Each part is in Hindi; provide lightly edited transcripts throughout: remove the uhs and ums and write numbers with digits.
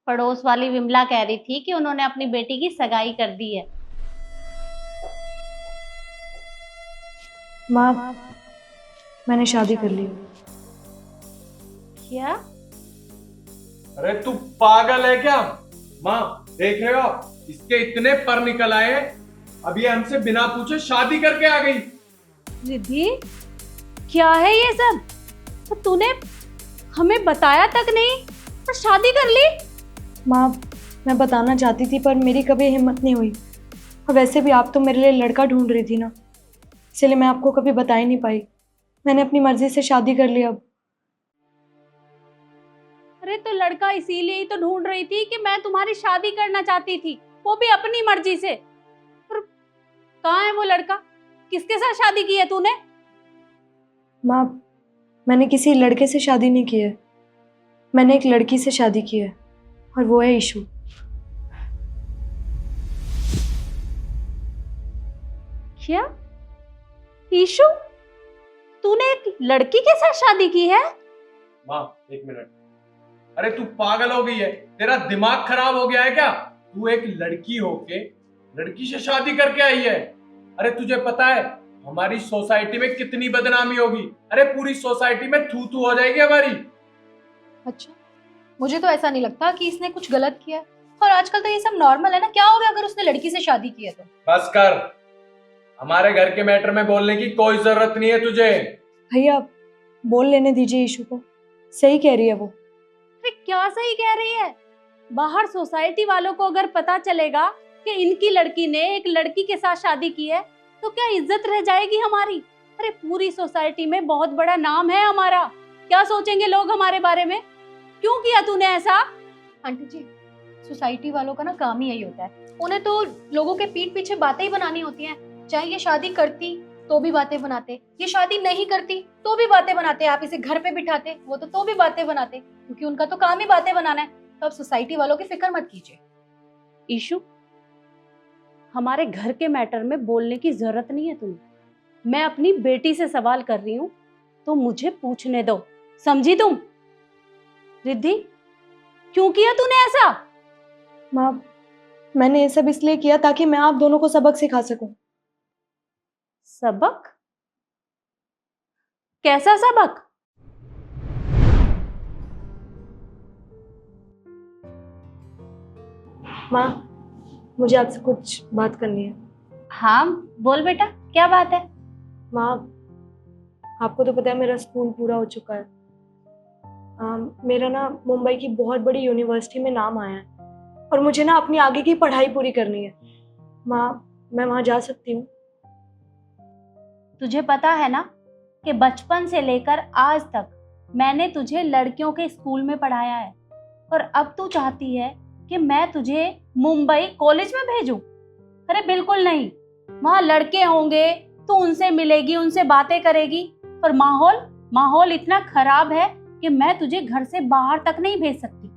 पड़ोस वाली विमला कह रही थी कि उन्होंने अपनी बेटी की सगाई कर दी है। माँ, मैंने शादी कर ली। क्या? अरे तू पागल है क्या? माँ, देख रहे हो आप, इसके इतने पर निकल आए हैं। अब ये हमसे बिना पूछे शादी करके आ गई। रिद्धि, क्या है ये सब? तो तूने हमें बताया तक नहीं और शादी कर ली? माँ, मैं बताना चाहती थी पर मेरी कभी हिम्मत नहीं हुई। और वैसे भी आप तो मेरे लिए लड़का ढूंढ रही थी ना, इसलिए मैं आपको कभी बता ही नहीं पाई। मैंने अपनी मर्जी से शादी कर ली अब। अरे तो लड़का इसीलिए ही तो ढूंढ रही थी कि मैं तुम्हारी शादी करना चाहती थी, वो भी अपनी मर्जी से। पर कहाँ है वो लड़का? किसके साथ शादी की है तूने? माँ, मैंने किसी लड़के से शादी नहीं की है। मैंने एक लड़की से शादी की है और वो है ईशू। क्या? ईशु? तूने एक लड़की के साथ शादी की है? माँ, एक मिनट। अरे तू पागल हो गई है? तेरा दिमाग खराब हो गया है क्या? तू एक लड़की होके लड़की से शादी करके आई है। अरे तुझे पता है हमारी सोसाइटी में कितनी बदनामी होगी? अरे पूरी सोसाइटी में थू थू हो जाएगी हमारी। अच्छा, मुझे तो ऐसा नहीं लगता कि इसने कुछ गलत किया है। और आजकल तो ये सब नॉर्मल है ना। क्या हो गया अगर उसने लड़की से शादी की है तो? बस कर, हमारे घर के मैटर में बोलने की कोई जरूरत नहीं है तुझे। भैया, बोल लेने दीजिए ईशू को। सही कह रही है वो। अरे क्या सही कह रही है? बाहर सोसाइटी वालों को अगर पता चलेगा कि इनकी लड़की ने एक लड़की के साथ शादी की है तो क्या इज्जत रह जाएगी हमारी? अरे पूरी सोसाइटी में बहुत बड़ा नाम है हमारा। क्या सोचेंगे लोग हमारे बारे में? क्यों किया तूने ऐसा? आंटी जी, सोसाइटी वालों का ना काम ही यही होता है। उन्हें तो लोगों के पीठ पीछे बातें ही बनानी होती हैं। चाहे ये शादी करती तो भी बातें बनाते, ये शादी नहीं करती तो भी बातें बनाते। आप इसे घर पे बिठाते वो तो भी बातें बनाते, क्योंकि उनका तो काम ही बातें बनाना है। तो अब सोसाइटी वालों की फिक्र मत कीजिए। ईशु, हमारे घर के मैटर में बोलने की जरूरत नहीं है तुम्हें। मैं अपनी बेटी से सवाल कर रही हूँ तो मुझे पूछने दो, समझी तुम? रिद्धि, क्यों किया तूने ऐसा? माँ, मैंने ये सब इसलिए किया ताकि मैं आप दोनों को सबक सिखा सकूं। सबक? कैसा सबक? माँ, मुझे आपसे कुछ बात करनी है। हाँ बोल बेटा, क्या बात है? माँ, आपको तो पता है मेरा स्कूल पूरा हो चुका है। मेरा ना मुंबई की बहुत बड़ी यूनिवर्सिटी में नाम आया है और मुझे ना अपनी आगे की पढ़ाई पूरी करनी है। माँ, मैं वहाँ जा सकती हूँ? तुझे पता है ना कि बचपन से लेकर आज तक मैंने तुझे लड़कियों के स्कूल में पढ़ाया है और अब तू चाहती है कि मैं तुझे मुंबई कॉलेज में भेजूं? अरे बिल्कुल नहीं। वहां लड़के होंगे तो उनसे मिलेगी, उनसे बातें करेगी, और माहौल इतना खराब है कि मैं तुझे घर से बाहर तक नहीं भेज सकती।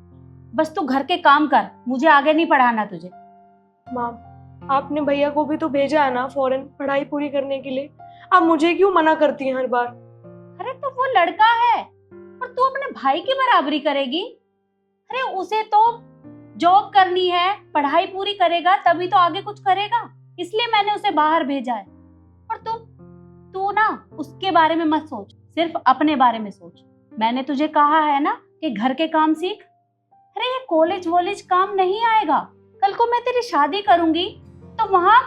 बस तू घर के काम कर, मुझे आगे नहीं पढ़ाना तुझे। माँ, आपने भैया को भी तो भेजा है ना फॉरेन पढ़ाई पूरी करने के लिए। आप मुझे क्यों मना करती हैं हर बार? अरे तो वो लड़का है और तू अपने भाई की बराबरी करेगी? अरे उसे तो जॉब करनी है, पढ़ाई पूरी करेगा तभी तो आगे कुछ करेगा, इसलिए मैंने उसे बाहर भेजा है। और तू ना उसके बारे में मत सोच, सिर्फ अपने बारे में सोच। मैंने तुझे कहा है ना कि घर के काम सीख। अरे ये कॉलेज वॉलेज काम नहीं आएगा। कल को मैं तेरी शादी करूंगी तो वहां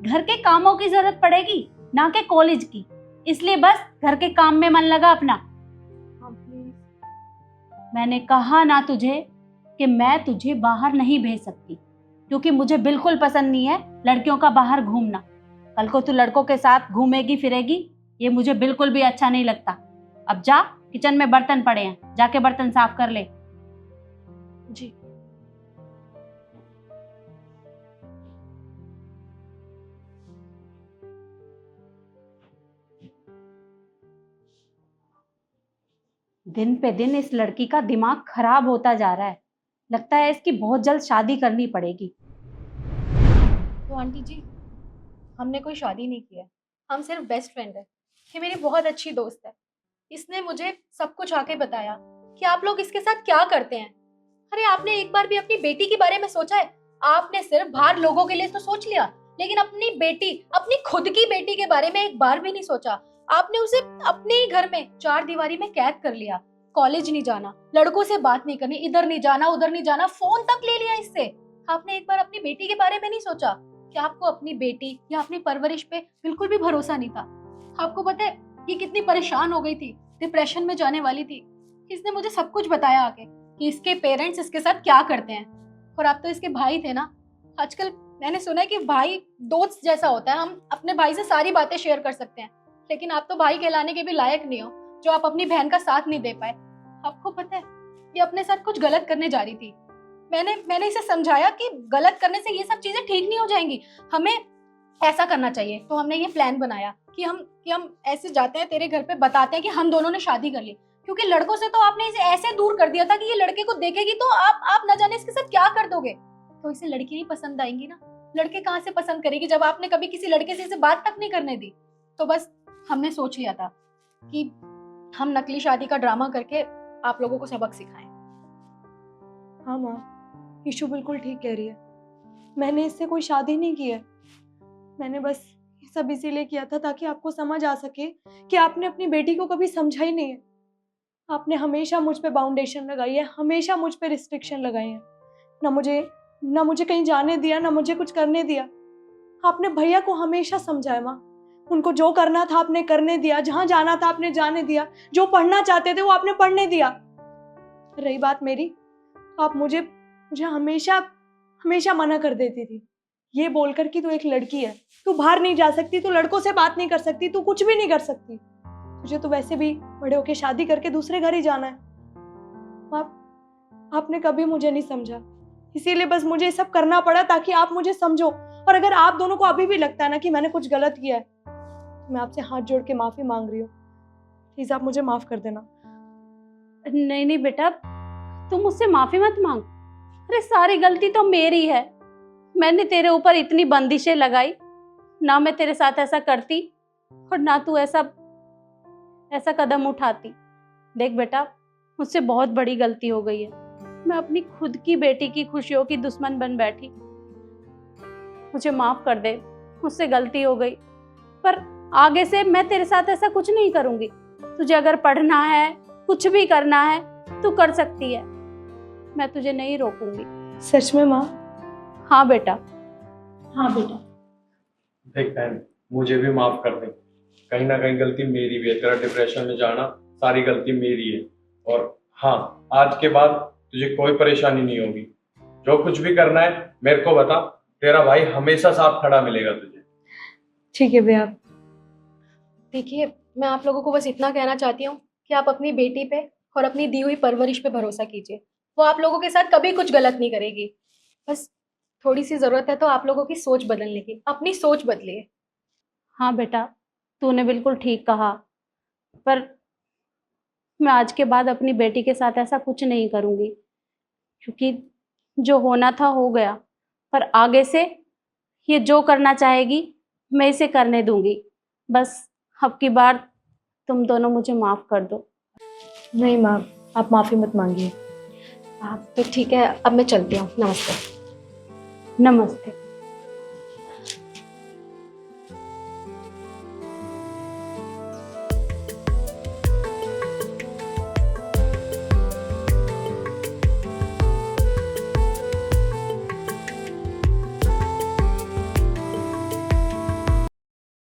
घर के कामों की जरूरत पड़ेगी, ना कि कॉलेज की। इसलिए बस घर के काम में मन लगा अपना। मैंने कहा ना तुझे कि मैं तुझे बाहर नहीं भेज सकती, क्योंकि मुझे बिल्कुल पसंद नहीं है लड़कियों का बाहर घूमना। कल को तू लड़कों के साथ घूमेगी फिरेगी, ये मुझे बिल्कुल भी अच्छा नहीं लगता। अब जा, किचन में बर्तन पड़े हैं, जाके बर्तन साफ कर ले। जी। दिन पे दिन इस लड़की का दिमाग खराब होता जा रहा है। लगता है इसकी बहुत जल्द शादी करनी पड़ेगी। तो आंटी जी, हमने कोई शादी नहीं की है, हम सिर्फ बेस्ट फ्रेंड है। ये मेरी बहुत अच्छी दोस्त है। इसने मुझे सब कुछ आके बताया कि आप लोग इसके साथ क्या करते हैं। अरे आपने एक बार भी अपनी बेटी के बारे में सोचा है? आपने सिर्फ बाहर लोगों के लिए तो सोच लिया, लेकिन अपनी बेटी, अपनी खुद की बेटी के बारे में एक बार भी नहीं सोचा। आपने उसे अपने ही घर में 4 दीवारी में कैद कर लिया। कॉलेज नहीं जाना, लड़कों से बात नहीं करनी, इधर नहीं जाना उधर नहीं जाना, फोन तक ले लिया इससे। आपने एक बार अपनी बेटी के बारे में नहीं सोचा कि आपको अपनी बेटी या अपनी परवरिश पे बिल्कुल भी भरोसा नहीं था। आपको पता है ये कितनी परेशान हो गई थी, डिप्रेशन में जाने वाली थी। इसने मुझे सब कुछ बताया आके कि इसके पेरेंट्स इसके साथ क्या करते हैं। और आप तो इसके भाई थे ना। आजकल मैंने सुना है कि भाई दोस्त जैसा होता है, हम अपने भाई से सारी बातें शेयर कर सकते हैं, लेकिन आप तो भाई कहलाने के भी लायक नहीं हो जो आप अपनी बहन का साथ नहीं दे पाए। आपको पता है ये अपने साथ कुछ गलत करने जा रही थी। मैंने इसे समझाया कि गलत करने से ये सब चीजें ठीक नहीं हो जाएंगी, हमें ऐसा करना चाहिए। तो हमने ये प्लान बनाया कि हम ऐसे जाते हैं तेरे घर पे, बताते हैं कि हम दोनों ने शादी कर ली, क्योंकि लड़कों से तो आपने इसे ऐसे दूर कर दिया था कि ये लड़के को देखेगी तो आप न जाने इसके साथ क्या कर दोगे। तो इसे लड़की नहीं पसंद आएंगी ना, लड़के कहाँ से पसंद करेगी जब आपने कभी किसी लड़के से इसे बात तक नहीं करने दी। तो बस हमने सोच लिया था कि हम नकली शादी का ड्रामा करके आप लोगों को सबक सिखाएं। हाँ माँ, ईशु बिल्कुल ठीक कह रही है। मैंने इससे कोई शादी नहीं की है। मैंने बस ये सब इसीलिए किया था ताकि आपको समझ आ सके कि आपने अपनी बेटी को कभी समझा ही नहीं है। आपने हमेशा मुझ पे बाउंडेशन लगाई है, हमेशा मुझ पे रिस्ट्रिक्शन लगाए हैं। ना मुझे कहीं जाने दिया, ना मुझे कुछ करने दिया। आपने भैया को हमेशा समझाया माँ, उनको जो करना था आपने करने दिया, जहाँ जाना था आपने जाने दिया, जो पढ़ना चाहते थे वो आपने पढ़ने दिया। रही बात मेरी, आप मुझे हमेशा मना कर देती थी, ये बोलकर कि तू एक लड़की है, तू बाहर नहीं जा सकती, तू लड़कों से बात नहीं कर सकती, तू कुछ भी नहीं कर सकती, तुझे तो वैसे भी बड़े होके शादी करके दूसरे घर ही जाना है। आपने कभी मुझे नहीं समझा, इसीलिए बस मुझे ये सब करना पड़ा ताकि आप मुझे समझो। और अगर आप दोनों को अभी भी लगता है ना कि मैंने कुछ गलत किया है, तो मैं आपसे हाथ जोड़ के माफी मांग रही हूँ। प्लीज आप मुझे माफ कर देना। नहीं बेटा, तुम मुझसे माफी मत मांग। अरे सारी गलती तो मेरी है, मैंने तेरे ऊपर इतनी बंदिशें लगाई, ना मैं तेरे साथ ऐसा करती और ना तू ऐसा कदम उठाती। देख बेटा, मुझसे बहुत बड़ी गलती हो गई है। मैं अपनी खुद की बेटी की खुशियों की दुश्मन बन बैठी। मुझे माफ कर दे, मुझसे गलती हो गई, पर आगे से मैं तेरे साथ ऐसा कुछ नहीं करूंगी। तुझे अगर पढ़ना है, कुछ भी करना है, तू कर सकती है, मैं तुझे नहीं रोकूंगी। सच में माँ? हाँ बेटा, हाँ बेटा। देख बहन, मुझे भी माफ कर दे, कहीं ना कहीं गलती मेरी भी है। तेरा डिप्रेशन में जाना सारी गलती मेरी है। और हाँ, आज के बाद तुझे कोई परेशानी नहीं होगी। जो कुछ भी करना है मेरे को बता, तेरा भाई हमेशा साथ खड़ा मिलेगा तुझे। ठीक है भैया। देखिए, मैं आप लोगों को बस इतना कहना चाहती हूँ कि आप अपनी बेटी पे और अपनी दी हुई परवरिश पे भरोसा कीजिए। वो आप लोगों के साथ कभी कुछ गलत नहीं करेगी। बस थोड़ी सी ज़रूरत है तो आप लोगों की सोच बदलने की, अपनी सोच बदलिए। हाँ बेटा, तूने बिल्कुल ठीक कहा, पर मैं आज के बाद अपनी बेटी के साथ ऐसा कुछ नहीं करूँगी, क्योंकि जो होना था हो गया। पर आगे से ये जो करना चाहेगी मैं इसे करने दूंगी। बस अब की बार तुम दोनों मुझे माफ़ कर दो। नहीं माँ, आप माफ़ी मत मांगिए। तो ठीक है, अब मैं चलती हूँ। नमस्ते। नमस्ते।